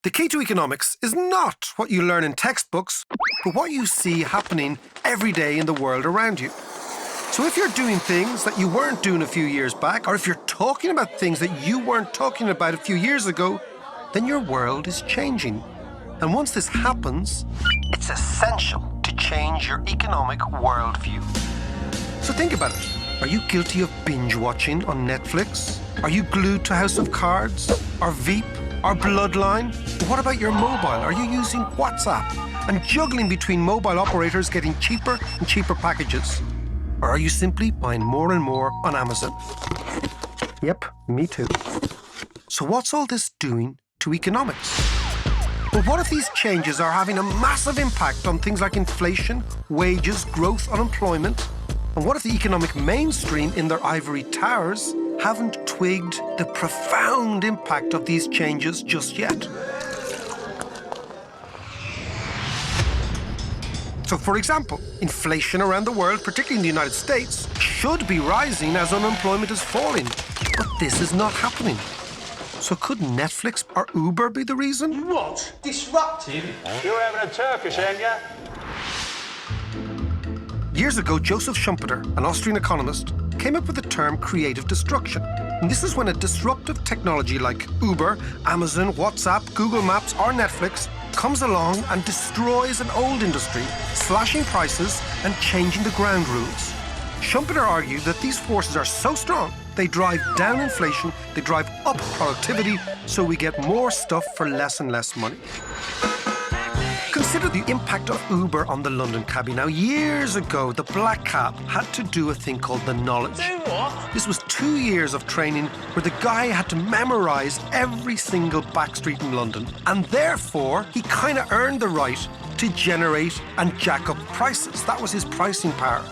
The key to economics is not what you learn in textbooks, but what you see happening every day in the world around you. So if you're doing things that you weren't doing a few years back, or if you're talking about things that you weren't talking about a few years ago, then your world is changing. And once this happens, it's essential to change your economic worldview. So think about it. Are you guilty of binge watching on Netflix? Are you glued to House of Cards? Or Veep? Or Bloodline? What about your mobile? Are you using WhatsApp and juggling between mobile operators getting cheaper and cheaper packages? Or are you simply buying more and more on Amazon? Yep, me too. So what's all this doing to economics? Well, what if these changes are having a massive impact on things like inflation, wages, growth, unemployment? And what if the economic mainstream in their ivory towers haven't twigged the profound impact of these changes just yet? So, for example, inflation around the world, particularly in the United States, should be rising as unemployment is falling. But this is not happening. So could Netflix or Uber be the reason? What? Disruptive? You're having a Turkish, ain't ya? Years ago, Joseph Schumpeter, an Austrian economist, came up with the term creative destruction. And this is when a disruptive technology like Uber, Amazon, WhatsApp, Google Maps, or Netflix comes along and destroys an old industry, slashing prices and changing the ground rules. Schumpeter argued that these forces are so strong, they drive down inflation, they drive up productivity, so we get more stuff for less and less money. Consider the impact of Uber on the London Cabbie. Now, years ago, the black cab had to do a thing called the knowledge. Do what? This was 2 years of training where the guy had to memorize every single back street in London. And therefore, he kind of earned the right to generate and jack up prices. That was his pricing power.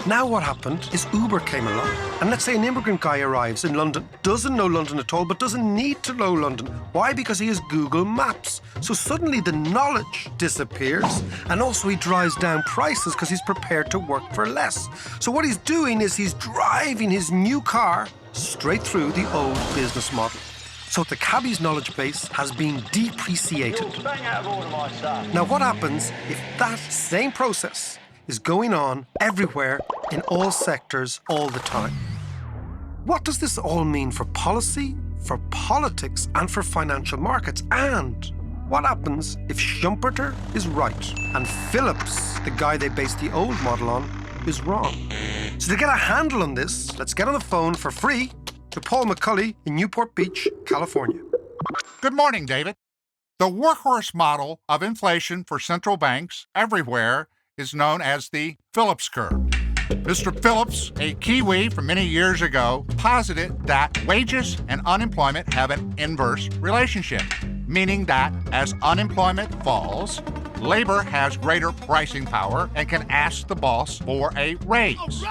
Now what happened is Uber came along, and let's say an immigrant guy arrives in London, doesn't know London at all, but doesn't need to know London. Why? Because he has Google Maps. So suddenly the knowledge disappears, and also he drives down prices because he's prepared to work for less. So what he's doing is he's driving his new car straight through the old business model. So the cabbie's knowledge base has been depreciated. You're bang out of order, my son. Now what happens if that same process is going on everywhere, in all sectors, all the time? What does this all mean for policy, for politics, and for financial markets? And what happens if Schumpeter is right and Phillips, the guy they based the old model on, is wrong? So to get a handle on this, let's get on the phone for free to Paul McCulley in Newport Beach, California. Good morning, David. The workhorse model of inflation for central banks everywhere is known as the Phillips Curve. Mr. Phillips, a Kiwi from many years ago, posited that wages and unemployment have an inverse relationship, meaning that as unemployment falls, labor has greater pricing power and can ask the boss for a raise.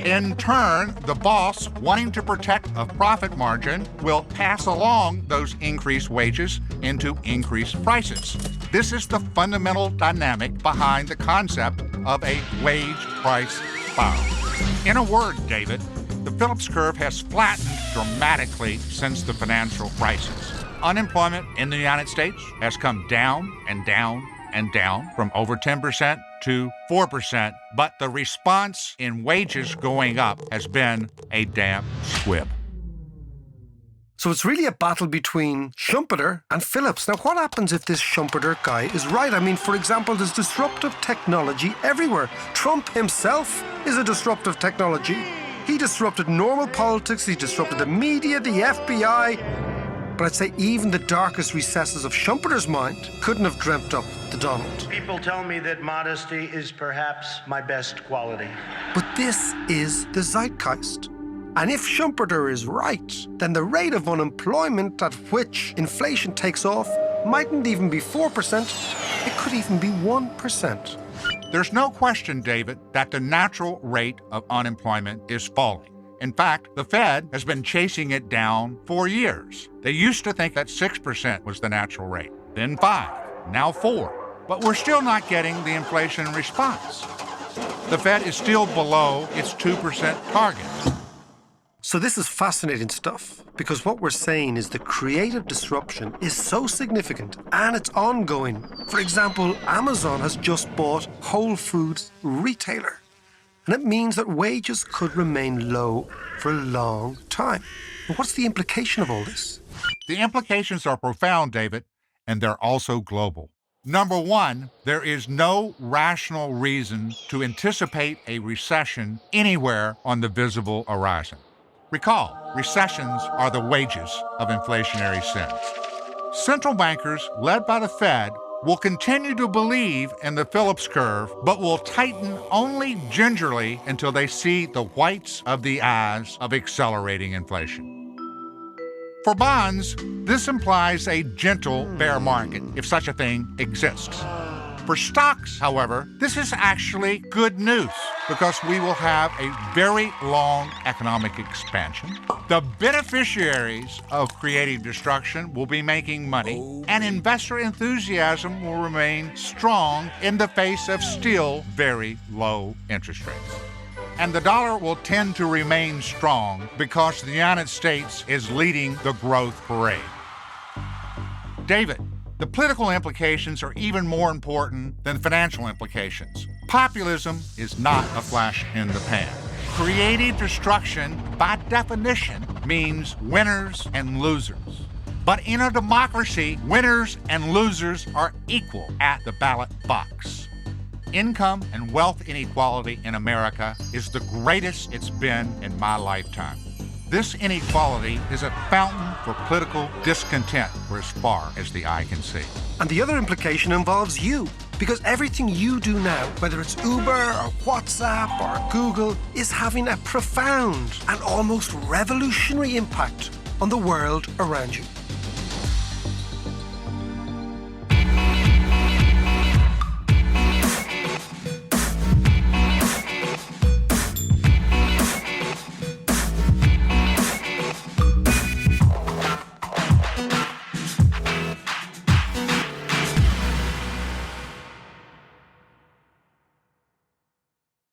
In turn, the boss, wanting to protect a profit margin, will pass along those increased wages into increased prices. This is the fundamental dynamic behind the concept of a wage-price spiral. In a word, David, the Phillips curve has flattened dramatically since the financial crisis. Unemployment in the United States has come down and down and down from over 10% to 4%, but the response in wages going up has been a damn squib. So it's really a battle between Schumpeter and Phillips. Now, what happens if this Schumpeter guy is right? I mean, for example, there's disruptive technology everywhere. Trump himself is a disruptive technology. He disrupted normal politics, he disrupted the media, the FBI. But I'd say even the darkest recesses of Schumpeter's mind couldn't have dreamt up the Donald. People tell me that modesty is perhaps my best quality. But this is the zeitgeist. And if Schumpeter is right, then the rate of unemployment at which inflation takes off mightn't even be 4%, it could even be 1%. There's no question, David, that the natural rate of unemployment is falling. In fact, the Fed has been chasing it down for years. They used to think that 6% was the natural rate, then 5%, now 4%. But we're still not getting the inflation response. The Fed is still below its 2% target. So this is fascinating stuff, because what we're saying is the creative disruption is so significant and it's ongoing. For example, Amazon has just bought Whole Foods retailer, and it means that wages could remain low for a long time. And what's the implication of all this? The implications are profound, David, and they're also global. Number one, there is no rational reason to anticipate a recession anywhere on the visible horizon. Recall, recessions are the wages of inflationary sin. Central bankers, led by the Fed, will continue to believe in the Phillips Curve, but will tighten only gingerly until they see the whites of the eyes of accelerating inflation. For bonds, this implies a gentle bear market, if such a thing exists. For stocks, however, this is actually good news because we will have a very long economic expansion. The beneficiaries of creative destruction will be making money, and investor enthusiasm will remain strong in the face of still very low interest rates. And the dollar will tend to remain strong because the United States is leading the growth parade. David, the political implications are even more important than financial implications. Populism is not a flash in the pan. Creative destruction, by definition, means winners and losers. But in a democracy, winners and losers are equal at the ballot box. Income and wealth inequality in America is the greatest it's been in my lifetime. This inequality is a fountain for political discontent for as far as the eye can see. And the other implication involves you, because everything you do now, whether it's Uber or WhatsApp or Google, is having a profound and almost revolutionary impact on the world around you.